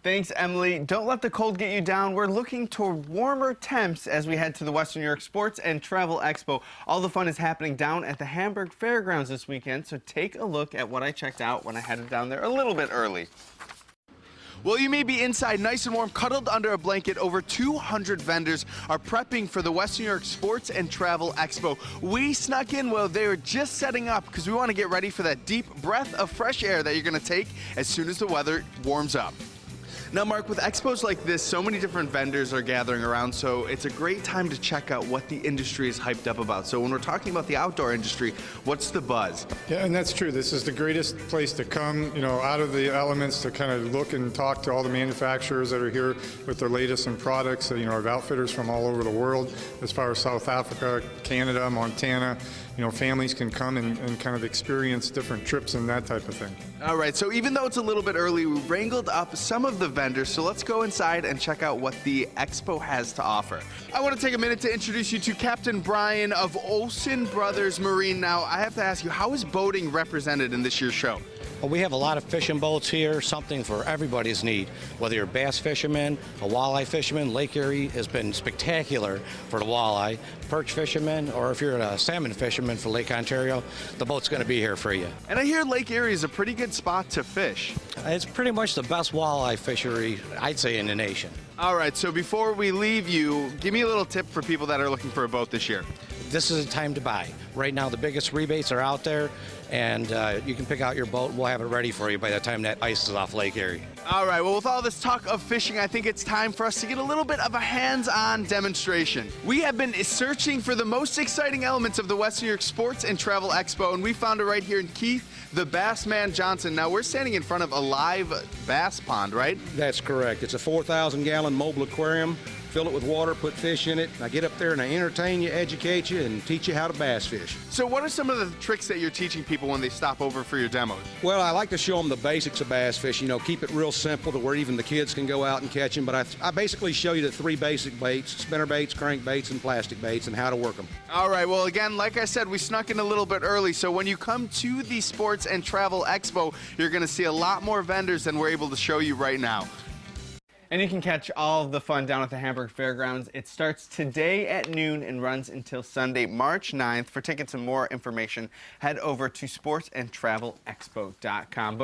Thanks, Emily. Don't let the cold get you down. We're looking toward warmer temps as we head to the Western New York Sports and Travel Expo. All the fun is happening down at the Hamburg Fairgrounds this weekend, so take a look at what I checked out when I headed down there a little bit early. Well, you may be inside nice and warm, cuddled under a blanket. Over 200 vendors are prepping for the Western New York Sports and Travel Expo. We snuck in while they were just setting up because we want to get ready for that deep breath of fresh air that you're going to take as soon as the weather warms up. Now, Mark, with expos like this, so many different vendors are gathering around, so it's a great time to check out what the industry is hyped up about. So when we're talking about the outdoor industry, what's the buzz? Yeah, and that's true. This is the greatest place to come, out of the elements to kind of look and talk to all the manufacturers that are here with their latest in products. Of outfitters from all over the world, as far as South Africa, Canada, Montana. Families can come and kind of experience different trips and that type of thing. All right, so even though it's a little bit early, we wrangled up some of the vendors, so let's go inside and check out what the Expo has to offer. I want to take a minute to introduce you to Captain Brian of Olsen Brothers Marine. Now, I have to ask you, how is boating represented in this year's show? Well, we have a lot of fishing boats here, something for everybody's need. Whether you're a bass fisherman, a walleye fisherman, Lake Erie has been spectacular for the walleye, perch fisherman, or if you're a salmon fisherman for Lake Ontario, the boat's going to be here for you. And I hear Lake Erie is a pretty good spot to fish. It's pretty much the best walleye fishery, I'd say, in the nation. All right, so before we leave you, give me a little tip for people that are looking for a boat this year. This is the time to buy. Right now, the biggest rebates are out there, and you can pick out your boat. We'll have it ready for you by the time that ice is off Lake Erie. All right, well, with all this talk of fishing, I think it's time for us to get a little bit of a hands-on demonstration. We have been searching for the most exciting elements of the Western New York Sports and Travel Expo, and we found it right here in Keith, the Bassman Johnson. Now, we're standing in front of a live bass pond, right? That's correct. It's a 4,000-gallon mobile aquarium. Fill it with water, put fish in it. I get up there and I entertain you, educate you, and teach you how to bass fish. So what are some of the tricks that you're teaching people when they stop over for your demos? Well, I like to show them the basics of bass fishing. Keep it real simple to where even the kids can go out and catch them. But I basically show you the three basic baits: spinner baits, crank baits, and plastic baits, and how to work them. All right, well, again, like I said, we snuck in a little bit early. So when you come to the Sports and Travel Expo, you're going to see a lot more vendors than we're able to show you right now. And you can catch all of the fun down at the Hamburg Fairgrounds. It starts today at noon and runs until Sunday, March 9th. For tickets and more information, head over to sportsandtravelexpo.com.